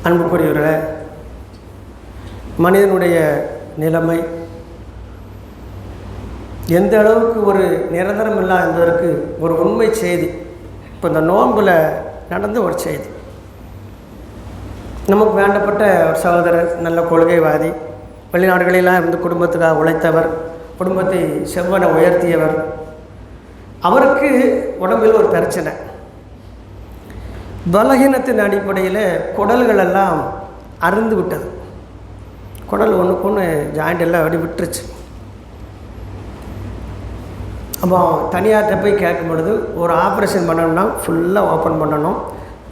அன்புக்குரியவர்களே, மனிதனுடைய நிலைமை எந்த அளவுக்கு ஒரு நிரந்தரம் இல்லை என்பதற்கு ஒரு உண்மை செய்தி இப்போ இந்த நோன்பில் நடந்த ஒரு செய்தி. நமக்கு வேண்டப்பட்ட ஒரு சகோதரர், நல்ல கொள்கைவாதி, வெளிநாடுகளெல்லாம் இருந்து குடும்பத்துக்காக உழைத்தவர், குடும்பத்தை செவ்வன உயர்த்தியவர். அவருக்கு உடம்பில் ஒரு பிரச்சனை. பலகீனத்தின் அடிப்படையில் குடல்களெல்லாம் அருந்து விட்டது. குடல் ஒன்றுக்கு ஒன்று ஜாயிண்ட் எல்லாம் அப்படி விட்டுருச்சு. அப்போ தனியார்கிட்ட போய் கேட்கும் பொழுது ஒரு ஆப்ரேஷன் பண்ணணும்னா ஃபுல்லாக ஓப்பன் பண்ணணும்,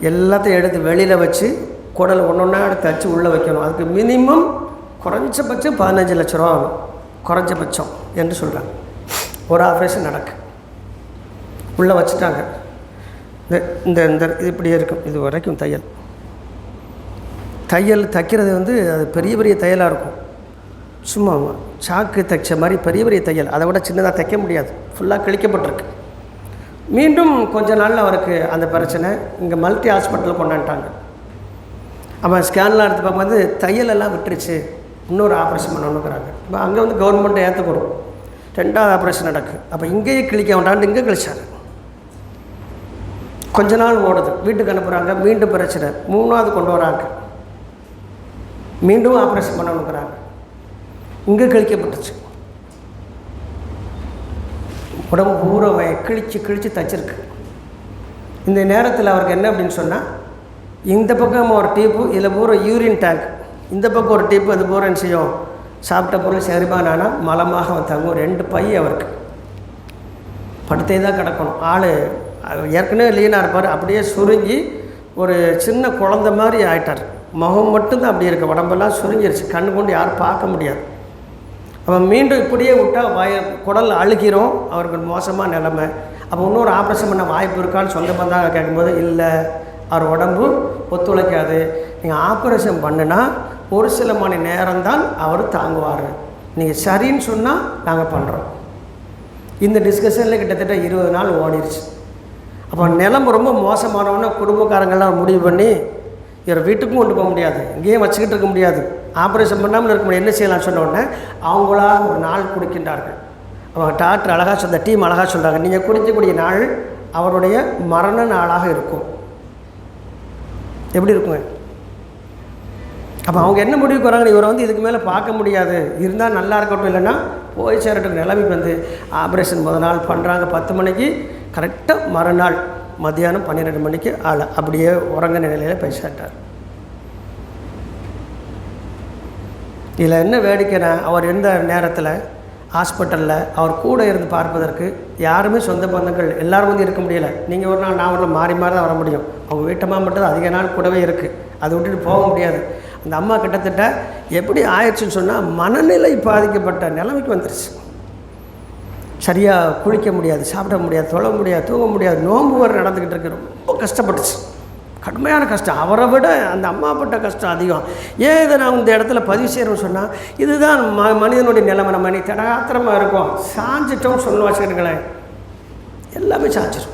எல்லாத்தையும் எடுத்து வெளியில் வச்சு குடல் ஒன்று ஒன்றா எடுத்து தச்சு உள்ளே வைக்கணும். அதுக்கு மினிமம் குறைஞ்சபட்சம் 15 லட்ச ரூபா ஆகும், குறைஞ்சபட்சம் என்று சொல்கிறாங்க. ஒரு ஆப்ரேஷன் நடக்கு உள்ளே வச்சுட்டாங்க. இந்த இந்த இது இப்படியே இருக்கும், இது வரைக்கும் தையல் தைக்கிறது அது பெரிய பெரிய தையலாக இருக்கும். சும்மா சாக்கு தைச்ச மாதிரி பெரிய பெரிய தையல், அதை விட சின்னதாக தைக்க முடியாது, ஃபுல்லாக கிழிக்கப்பட்டிருக்கு. மீண்டும் கொஞ்ச நாளில் அவருக்கு அந்த பிரச்சனை இங்கே மல்டி ஹாஸ்பிட்டலில் கொண்டாண்டாங்க. அப்போ ஸ்கேன்லாம் எடுத்து பார்க்கும்போது தையலெல்லாம் விட்டுருச்சு, இன்னொரு ஆப்ரேஷன் பண்ணணுங்கிறாங்க. இப்போ அங்கே கவர்மெண்ட்டை ஏற்றுக்கணும், 2வது ஆப்ரேஷன் நடக்கு. அப்போ இங்கேயே கிழிக்க வேண்டான்னு இங்கே கிழிச்சாங்க. கொஞ்ச நாள் ஓடுது, வீட்டுக்கு அனுப்புகிறாங்க, மீண்டும் பிரச்சனை, 3வது கொண்டு வராங்க, மீண்டும் ஆப்ரேஷன் பண்ணணுங்கிறாங்க. இங்கே கிழிக்கப்பட்டுச்சு, உடம்பு பூரா கிழிச்சு தச்சிருக்கு. இந்த நேரத்தில் அவருக்கு என்ன அப்படின்னு சொன்னால், இந்த பக்கம் ஒரு டீப்பு, இதில் பூரா யூரின் டேங்க், இந்த பக்கம் ஒரு டீப்பு, அது பூரா என்ன செய்யும், சாப்பிட்ட பொருள் செரிமானானா மலமாக தங்கும். 2 பை அவருக்கு படுத்தே தான் கிடக்கணும். ஆள் ஏற்கனவே லீனாக இருப்பார், அப்படியே சுருங்கி ஒரு சின்ன குழந்த மாதிரி ஆகிட்டார். முகம் மட்டும்தான் அப்படி இருக்குது, உடம்பெல்லாம் சுருங்கிருச்சு, கண்ணு கொண்டு யாரும் பார்க்க முடியாது. அவன் மீண்டும் இப்படியே விட்டால் குடல் அழுகிறோம், அவருக்கு மோசமாக நிலைமை. அப்போ இன்னொரு ஆப்ரேஷன் பண்ண வாய்ப்பு இருக்கான்னு சொந்த பந்தாக கேட்கும்போது, இல்லை, அவர் உடம்பு ஒத்துழைக்காது, நீங்கள் ஆப்ரேஷன் பண்ணுனா ஒரு சில மணி நேரம்தான் அவர் தாங்குவார், நீங்கள் சரின்னு சொன்னால் நாங்கள் பண்ணுறோம். இந்த டிஸ்கஷனில் கிட்டத்தட்ட 20 நாள் ஓடிடுச்சு. அப்போ நிலம்பு ரொம்ப மோசமானவொன்னே குடும்பக்காரங்கள்லாம் முடிவு பண்ணி, இவர் வீட்டுக்கும் கொண்டு போக முடியாது, இங்கேயும் வச்சுக்கிட்டு இருக்க முடியாது, ஆப்ரேஷன் பண்ணாமல் இருக்க முடியாது, என்ன செய்யலாம்னு சொன்ன உடனே அவங்களா ஒரு நாள் கொடுக்கின்றார்கள். அவங்க டாக்டர் அழகாக சொல்ல, டீம் அழகாக சொல்கிறாங்க, நீங்கள் குடிக்கக்கூடிய நாள் அவருடைய மரண நாளாக இருக்கும். எப்படி இருக்குங்க? அப்போ அவங்க என்ன முடிவுக்கு வராங்க, இவரை இதுக்கு மேலே பார்க்க முடியாது, இருந்தால் நல்லா இருக்கட்டும், இல்லைன்னா போய் சேரட்டும் நிலைமைக்கு ஆப்ரேஷன் முதல் நாள் பண்ணுறாங்க. 10 மணிக்கு கரெக்டாக மறுநாள் மத்தியானம் 12 மணிக்கு ஆள் அப்படியே உறங்க நிலையில் போய் சேர்த்தார். இதில் என்ன வேடிக்கைனா, அவர் எந்த நேரத்தில் ஹாஸ்பிட்டலில் அவர் கூட இருந்து பார்ப்பதற்கு யாருமே சொந்த பந்தங்கள் எல்லோரும் இருக்க முடியலை. நீங்கள் ஒரு நாள், நான் ஒரு நாள் மாறி மாறி தான் வர முடியும். அவங்க வீட்டம்மா மட்டும் அதிக நாள் கூடவே இருக்குது, அதை விட்டுட்டு போக முடியாது. அந்த அம்மா கிட்டத்தட்ட எப்படி ஆயிடுச்சுன்னு சொன்னால், மனநிலை பாதிக்கப்பட்ட நிலைமைக்கு வந்துருச்சு. சரியாக குளிக்க முடியாது, சாப்பிட முடியாது, தொழ முடியாது, தூங்க முடியாது, நோன்பு வர நடந்துக்கிட்டு இருக்கு. ரொம்ப கஷ்டப்பட்டுச்சு, கடுமையான கஷ்டம். அவரை விட அந்த அம்மா பட்ட கஷ்டம் அதிகம். ஏன் இதை நான் இந்த இடத்துல பதிவு செய்கிறோன்னு சொன்னால், இதுதான் மனிதனுடைய நிலைமை. நம்ம நீ தடாத்திரமாக இருக்கும், சாஞ்சிட்டோம்னு சொல்ல வச்சுக்கிறீங்களேன், எல்லாமே சாஞ்சிடும்.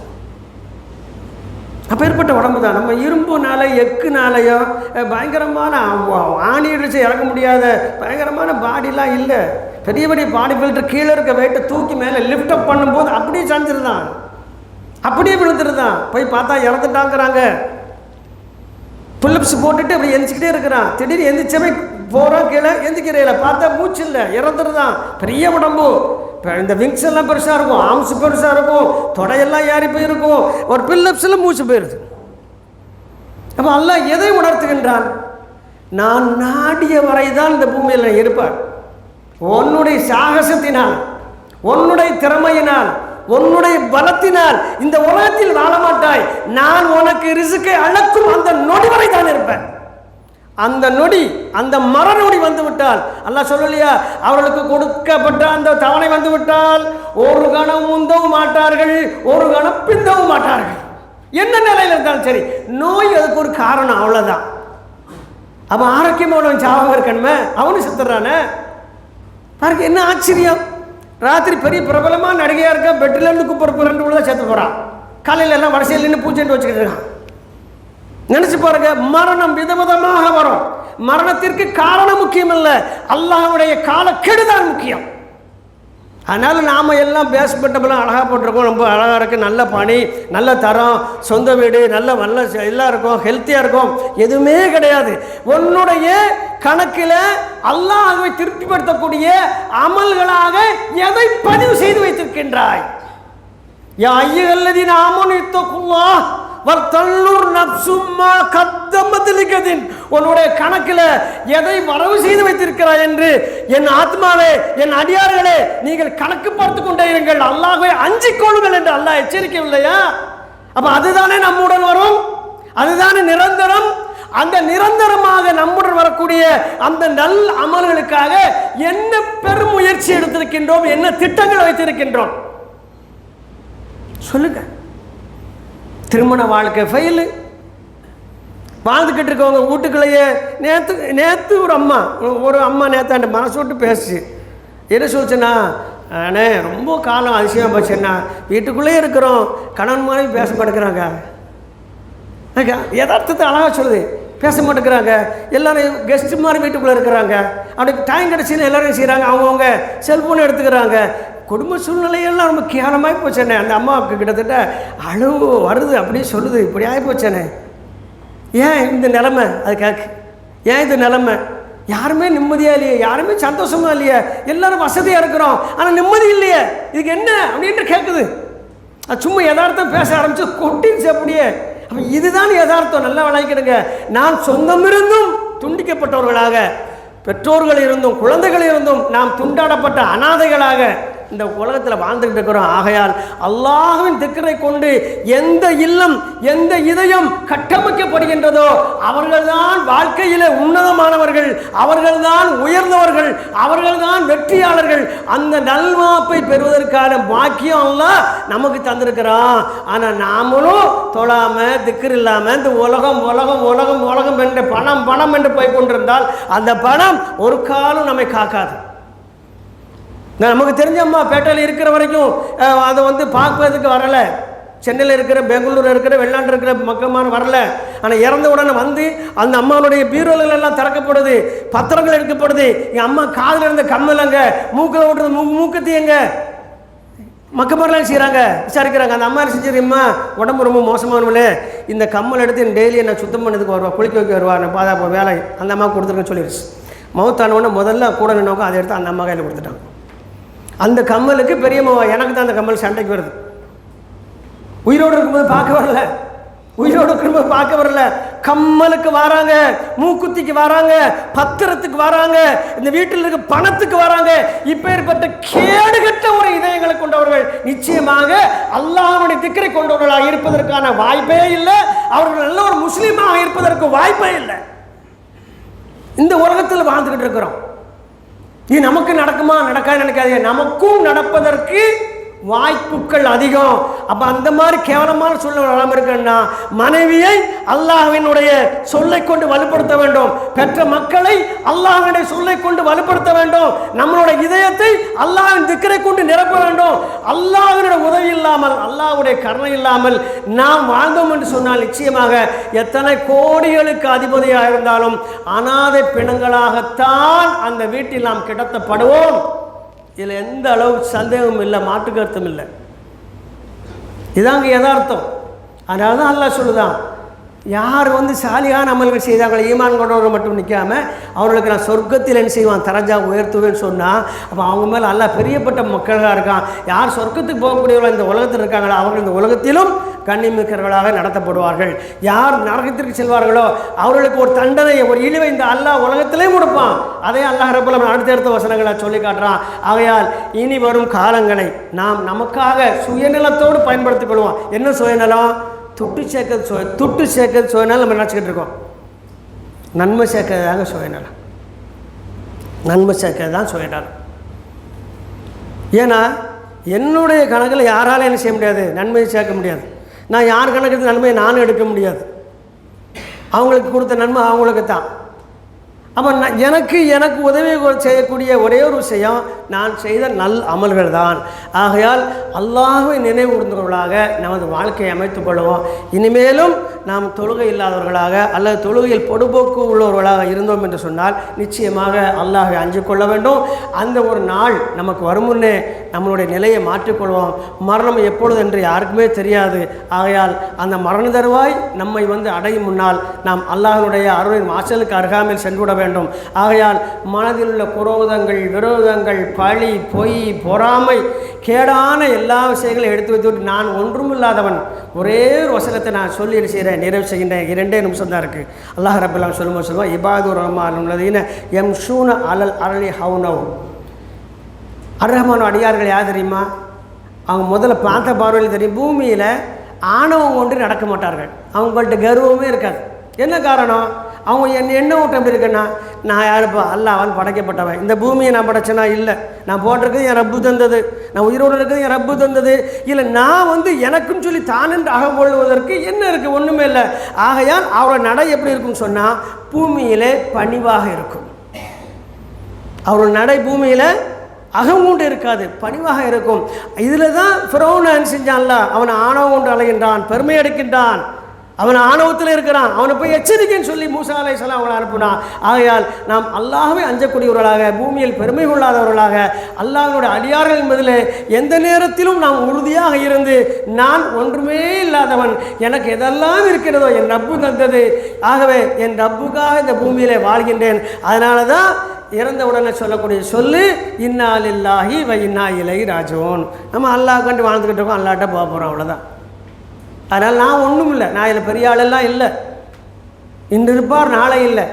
அப்பேற்பட்ட உடம்பு தான். நம்ம இரும்புனால எக்குனாலையோ பயங்கரமான ஆணி அடிச்சு இறக்க முடியாத பயங்கரமான பாடிலாம் இல்லை. பெரிய பெரிய பாடி பில்டர் கீழே இருக்க வெயிட்டை தூக்கி மேலே லிஃப்ட் அப் பண்ணும்போது அப்படியே சாஞ்சிருந்தான், அப்படியே விழுந்துருந்தான். போய் பார்த்தா இறந்துட்டாங்கிறாங்க. புல்லப்ஸ் போட்டுட்டு அப்படி எந்திரிச்சிக்கிட்டே இருக்கிறான். திடீர்னு எந்திரிச்சவே போகிறோம், கீழே எந்திரிக்கிறேன், பார்த்தா மூச்சு இல்லை, இறந்துருதான். பெரிய உடம்பு, இந்த விங்ஸ் எல்லாம் பெருசாக இருக்கும், ஆர்ம்ஸ் பெருசாக இருக்கும், தொடையெல்லாம் ஏறி போயிருக்கும், ஒரு பில்லப்ஸில் மூச்சு போயிடுது. அப்போ அல்லாஹ் எதை உணர்த்துகின்றான்? நான் நாடிய வரைதான் இந்த பூமியில் இருப்பார். உன்னுடைய சாகசத்தினால், உன்னுடைய திறமையினால், உன்னுடைய பலத்தினால் இந்த உலகத்தில் வாழ மாட்டாய். நான் உனக்கு ரிஸ்கை அளக்கும் அந்த நொடி வரை தான் இருப்பேன். அந்த நொடி, அந்த மர நொடி வந்து விட்டால், அல்லாஹ் சொல்லலையா, அவர்களுக்கு கொடுக்கப்பட்ட அந்த தவணை வந்து விட்டால் ஒரு கணம் முந்தவும் மாட்டார்கள், ஒரு கணம் பிந்தவும் மாட்டார்கள். என்ன நிலையில் இருந்தாலும் சரி, நோய் அதுக்கு ஒரு காரணம், அவ்வளோதான். அவன் ஆரோக்கியமானவன் சாவாம இருக்கணுமே, அவனு செத்துறானே. பாருங்க என்ன ஆச்சரியம். ராத்திரி பெரிய பிரபலமாக நடிகையாக இருக்கா, பெட்டிலேருந்து குப்பர் 2 கூட தான் சேர்த்து போகிறான். காலையில் எல்லாம் வரிசையில் நின்று பூச்செண்டு வச்சுக்கிட்டு இருக்கான். நினைச்சு பாருங்க, மரணம் விதவிதமாக வரும். மரணத்திற்கு காரணம் முக்கியம் இல்லை, அல்லாஹ்வுடைய காலக்கெடு தான் முக்கியம். அதனால் நாம் எல்லாம் பேஸ்பட்டபெல்லாம் அழகாக போட்டிருக்கோம், ரொம்ப அழகாக இருக்குது, நல்ல பணி, நல்ல தரம், சொந்த வீடு, நல்ல எல்லாம் இருக்கும், ஹெல்த்தியாக இருக்கும். எதுவுமே கிடையாது. உன்னுடைய கணக்கில் அல்லாஹ்வை திருப்திப்படுத்தக்கூடிய அமல்களாக எதை பதிவு செய்து வைத்திருக்கின்றாய்? யா அய்யுஹல்லதீன ஆமனூ இத்தகுல்லாஹ் வல்தன்னுர் நஃப்சும் மா கத்தமத் லிகதின். உன்னுடைய கணக்கில் எதை வரவு செய்து வைத்திருக்கிறாய் என்று என் ஆத்மாவே, என் அடியார்களே, நீங்கள் கணக்கு பார்த்து கொண்டே இருங்கள், அல்லாஹ்வை அஞ்சிக் கொள்ளுங்கள் என்று அல்லாஹ் எச்சரிக்கவில்லையா? அப்ப அதுதானே நம்முடன் வரும், அதுதானே நிரந்தரம். அந்த நிரந்தரமாக நம்முடன் வரக்கூடிய அந்த நல் அமல்களுக்காக என்ன பெரும் முயற்சி எடுத்திருக்கின்றோம், என்ன திட்டங்கள் வைத்திருக்கின்றோம் சொல்லுங்க. திருமண வாழ்க்கை ஃபெயிலு, வாழ்ந்துக்கிட்டு இருக்கவங்க வீட்டுக்குள்ளேயே. நேற்று ஒரு அம்மா நேற்று மனசு விட்டு பேசுச்சு. என்ன சொல்லுச்சுன்னா, அண்ணே ரொம்ப காலம் அதிசயமாக போச்சுன்னா, வீட்டுக்குள்ளேயே இருக்கிறோம், கணவன் மாதிரி பேச மாட்டேங்கிறாங்க. யதார்த்தத்தை அழகாக சொல்லுது, பேச மாட்டேங்கிறாங்க, எல்லோரும் கெஸ்ட்டு மாதிரி வீட்டுக்குள்ளே இருக்கிறாங்க. அப்படி டைம் கிடச்சின்னு எல்லோரும் செய்கிறாங்க, அவங்கவுங்க செல்ஃபோன் எடுத்துக்கிறாங்க. குடும்ப சூழ்நிலையெல்லாம் ரொம்ப கேவலமாகி போச்சேனே. அந்த அம்மாவுக்கு கிட்டத்தட்ட அழுவு வருது, அப்படியே சொல்லுது, இப்படி ஆகி போச்சேனே, ஏன் இந்த நிலைமை? அது கேட்கு, ஏன் இந்த நிலைமை? யாருமே நிம்மதியாக இல்லையே, யாருமே சந்தோஷமாக இல்லையே, எல்லோரும் வசதியாக இருக்கிறோம், ஆனால் நிம்மதி இல்லையே, இதுக்கு என்ன அப்படின்ட்டு கேட்குது. அது சும்மா யதார்த்தம் பேச ஆரம்பிச்சு கொட்டிடுச்சு அப்படியே. அப்போ இதுதான் யதார்த்தம். நல்லா விளங்கிடுங்க. நான் சொந்தம் இருந்தும் துண்டிக்கப்பட்டவர்களாக, பெற்றோர்கள் இருந்தும் குழந்தைகள் இருந்தும் நாம் துண்டாடப்பட்ட அனாதைகளாக இந்த உலகத்தில் வாழ்ந்துகிட்டு இருக்கிறோம். ஆகையால் அல்லாஹ்வின் திக்ரை கொண்டு எந்த இல்லம், எந்த இதயம் கட்டமைக்கப்படுகின்றதோ அவர்கள்தான் வாழ்க்கையில் உன்னதமானவர்கள், அவர்கள்தான் உயர்ந்தவர்கள், அவர்கள்தான் வெற்றியாளர்கள். அந்த நல்வாப்பை பெறுவதற்கான பாக்கியம் அல்லாஹ் நமக்கு தந்திருக்கிறான். ஆனால் நாமளும் தொழாமல் திக்ர் இல்லாமல் இந்த உலகம் உலகம் உலகம் உலகம் என்று பணம் பணம் என்று போய் கொண்டிருந்தால் அந்த பணம் ஒரு காலம் நம்மை காக்காது. நமக்கு தெரிஞ்ச அம்மா பேட்டையில் இருக்கிற வரைக்கும் அதை பார்ப்பதுக்கு வரலை. சென்னையில் இருக்கிற, பெங்களூர் இருக்கிற, வெளிநாட்டில் இருக்கிற மக்கமான வரல. ஆனால் இறந்த உடனே அந்த அம்மாவுடைய பீரோல்கள் எல்லாம் திறக்கப்படுது, பத்திரங்கள் எடுக்கப்படுது. என் அம்மா காதில் இருந்த கம்மலங்க, மூக்கில் ஓட்டுறது மூக்கத்தையங்க மக்கமாரெலாம் செய்கிறாங்க, விசாரிக்கிறாங்க. அந்த அம்மா செஞ்சிரும்மா, உடம்பு ரொம்ப மோசமானவங்களே, இந்த கம்மல் எடுத்து டெய்லி நான் சுத்தம் பண்ணதுக்கு வருவா, குளிக்க வைக்க வருவா, நான் பாதுகாப்பு வேலை அந்த அம்மா கொடுத்துருக்கேன்னு சொல்லிடுச்சு. மவுத்தானவொடனே முதல்ல கூட நின்னவங்க அதை எடுத்து அந்த அம்மா கையில் கொடுத்துட்டாங்க. அந்த கம்மலுக்கு பெரிய எனக்கு தான் அந்த கம்மல் சண்டைக்கு வருது. உயிரோடு இருக்கும்போது பார்க்க வரல, உயிரோடு இருக்கும்போது பார்க்க வரல. கம்மலுக்கு வராங்க, மூக்குத்திக்கு வராங்க, பத்திரத்துக்கு வராங்க, இந்த வீட்டில் இருக்க பணத்துக்கு வராங்க. இப்பேற்பட்ட கேடுகட்ட ஒரு இதயங்களை கொண்டவர்கள் நிச்சயமாக அல்லாஹ்வுடைய திக்ரை கொண்டவர்களாக இருப்பதற்கான வாய்ப்பே இல்லை. அவர்கள் நல்ல ஒரு முஸ்லீமாக இருப்பதற்கு வாய்ப்பே இல்லை. இந்த உலகத்தில் வாழ்ந்துக்கிட்டு இருக்கிறோம். இது நமக்கு நடக்குமா? நடக்காது நினைக்காதீங்க, நமக்கும் நடப்பதற்கு வாய்ப்புகள் அதிகம். அப்போ அந்த மாதிரி கேவலமான சூழ்நிலை வராமல் இருக்குன்னா மனைவியை அல்லாஹ்வினுடைய சொல்லை கொண்டு வலுப்படுத்த வேண்டும், பெற்ற மக்களை அல்லாஹ்வினுடைய சொல்லை கொண்டு வலுப்படுத்த வேண்டும், நம்மளுடைய இதயத்தை அல்லாஹ்வின் திக்ரை கொண்டு நிரப்ப வேண்டும். அல்லாஹ்வினுடைய உதவி இல்லாமல், அல்லாஹ்வுடைய கருணை இல்லாமல் நாம் வாழ்ந்தோம் என்று சொன்னால் நிச்சயமாக எத்தனை கோடிகளுக்கு அதிபதியாக இருந்தாலும் அனாதை பிணங்களாகத்தான் அந்த வீட்டில் நாம் கிடத்தப்படுவோம். இதில் எந்த அளவு சந்தேகமும் இல்லை, மாற்று கருத்தும் இல்லை. இதாங்க யதார்த்தம். அதனால தான் அல்லாஹ் சொல்லுதான், யார் சாலியான அமல்கள் செய்தாங்களோ, ஈமான் கொண்டவர்கள் மட்டும் நிற்காம அவர்களுக்கு நான் சொர்க்கத்தில் என்ன செய்வான், தரஜா உயர்த்துவேன்னு சொன்னால், அப்போ அவங்க மேலே அல்லாஹ் பெரியப்பட்ட மக்களாக இருக்கான். யார் சொர்க்கத்துக்கு போகக்கூடியவர்கள் இந்த உலகத்தில் இருக்காங்களோ அவர்கள் இந்த உலகத்திலும் கண்ணிமிக்கர்களாக நடத்தப்படுவார்கள். யார் நரகத்திற்கு செல்வார்களோ அவர்களுக்கு ஒரு தண்டனை, ஒரு இழிவை இந்த அல்லாஹ் உலகத்திலேயும் கொடுப்பான். அதே அல்லாஹ் ரப்பல் ஆலமீன் அடுத்தடுத்த வசனங்களை சொல்லி காட்டுறான். ஆகையால் இனி வரும் காலங்களை நாம் நமக்காக சுயநலத்தோடு பயன்படுத்திக் கொள்வோம். என்ன சுயநலம்? துட்டு சேர்க்கறது சுயநலம். நம்ம நினச்சிக்கிட்டு இருக்கோம். நன்மை சேர்க்கறது தாங்க சுயநலம், நன்மை சேர்க்கறது தான் சுயநலம். ஏன்னா என்னுடைய கணக்கில் யாராலும் என்ன செய்ய முடியாது, நன்மையை சேர்க்க முடியாது. நான் யார் கணக்கு நன்மையை நானும் எடுக்க முடியாது. அவங்களுக்கு கொடுத்த நன்மை அவங்களுக்கு தான். அப்போ எனக்கு உதவி செய்யக்கூடிய ஒரே ஒரு விஷயம் நான் செய்த நல் அமல்கள் தான். ஆகையால் அல்லாஹ்வை நினைவு கூர்ந்தவர்களாக நமது வாழ்க்கையை அமைத்துக் கொள்வோம். இனிமேலும் நாம் தொழுகை இல்லாதவர்களாக அல்லது தொழுகையில் பொடுபோக்கு உள்ளவர்களாக இருந்தோம் என்று சொன்னால் நிச்சயமாக அல்லாஹ்வை அஞ்சு கொள்ள வேண்டும். அந்த ஒரு நாள் நமக்கு வரும் முன்னே நம்மளுடைய நிலையை மாற்றிக்கொள்வோம். மரணம் எப்பொழுது என்று யாருக்குமே தெரியாது. ஆகையால் அந்த மரண தருவாய் நம்மை அடையும் முன்னால் நாம் அல்லாஹ்வுடைய அருளின் வாசலுக்கு அருகாமையில் சென்றுவிட வேண்டும். ஆகையால் மனதில் உள்ள குரோதங்கள், விரோதங்கள், பழி, பொய், பொறாமை, கேடான எல்லா விஷயங்களையும் எடுத்து வைத்துவிட்டு நான் ஒன்றுமில்லாதவன் ஒரே ஒரு வசனத்தை நான் சொல்லி செய்கிறேன், நிறைவு செய்கின்றேன். 2 நிமிஷம் தான் இருக்குது. அல்லாஹ் ரப்பல் ஆலமீன் சொல்லுவோம் இபாதுர் ரஹ்மான் உள்ளதீன யம்ஷூன அலல் அரளி ஹவுனவ். அர்-ரஹ்மான் அடியார்கள் யார் தெரியுமா? அவங்க முதல்ல பார்த்த பார்வையில் தெரியும், பூமியில் ஆணவம் கொண்டு நடக்க மாட்டார்கள். அவங்கள்ட்ட கர்வமே இருக்காது. என்ன காரணம்? அவங்க என்ன ஓட்டம் எப்படி இருக்குன்னா, நான் யாருப்பா, அல்லாஹ்வால் படைக்கப்பட்டவன், இந்த பூமியை நான் படைச்சேனா இல்லை, நான் போட்டிருக்கிறது என் ரப்பு தந்தது, நான் உயிரோடு இருக்கிறது என் ரப்பு தந்தது, இல்லை நான் எனக்குன்னு சொல்லி தானென்று அகங்கொள்வதற்கு என்ன இருக்குது? ஒன்றுமே இல்லை. ஆகையால் அவரோட நடை எப்படி இருக்குன்னு சொன்னால் பூமியிலே பணிவாக இருக்கும். அவரோட நடை பூமியில் அகங்கொண்டு இருக்காது, பணிவாக இருக்கும். இதில் தான் ஃபிரௌனை செஞ்சான்ல, அவனை ஆணவம் கொண்டு அலைகின்றான், பெருமை அடிக்கின்றான், அவன் ஆணவத்தில் இருக்கிறான், அவனை போய் எச்சரிக்கைன்னு சொல்லி மூசா அலைஹிஸ்ஸலாம் அவனை அனுப்பினான். ஆகையால் நாம் அல்லாஹ்வை அஞ்சக்கூடியவர்களாக, பூமியில் பெருமை கொள்ளாதவர்களாக, அல்லாஹ்வுடைய அடியார்கள் என்பதில் எந்த நேரத்திலும் நாம் உறுதியாக இருந்து நான் ஒன்றுமே இல்லாதவன், எனக்கு எதெல்லாம் இருக்கிறதோ என் ரப்பு தந்தது, ஆகவே என் ரப்புக்காக இந்த பூமியிலே வாழ்கின்றேன். அதனால தான் இறந்த உடனே சொல்லக்கூடிய சொல்லு இன்னா லில்லாஹி வ இன்னா இலைஹி ராஜிஊன். நம்ம அல்லாஹ் கண்டு வாழ்ந்துக்கிட்டு இருக்கோம், அல்லாஹ்ட்ட போக போகிறோம், அவ்வளோதான். அதனால் நான் ஒன்றும் இல்லை, நான் இதில் பெரிய ஆளெல்லாம் இல்லை. இன்று இருப்பார் நாளை இல்லை.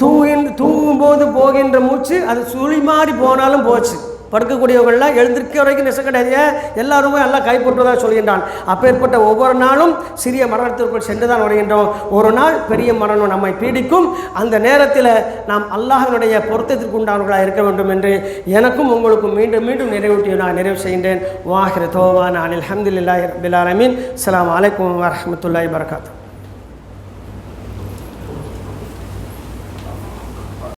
தூங்கும்போது போகின்ற மூச்சு அது சுழி மாறி போனாலும் போச்சு. படுக்கக்கூடியவர்கள்லாம் எழுந்திருக்க வரைக்கும் நெச கிடையாது, எல்லாருமே எல்லாம் கைப்பற்றுவதாக சொல்கின்றான். அப்பேற்பட்ட ஒவ்வொரு நாளும் சிறிய மரணத்திற்குள் சென்று தான் வருகின்றோம். ஒரு நாள் பெரிய மரணம் நம்மை பீடிக்கும். அந்த நேரத்தில் நாம் அல்லாஹ்வினுடைய பொருத்தத்திற்கு உண்டானவர்களாக இருக்க வேண்டும் என்று எனக்கும் உங்களுக்கும் மீண்டும் மீண்டும் நிறைவேற்றி நான் நிறைவு செய்கின்றேன். வாஹிர தோவான அனில் அல்ஹம்துலில்லாஹி ரப்பில் ஆலமீன். அஸ்ஸலாமு அலைக்கும் வரஹ்மத்துல்லாஹி வபரகாத்துஹு.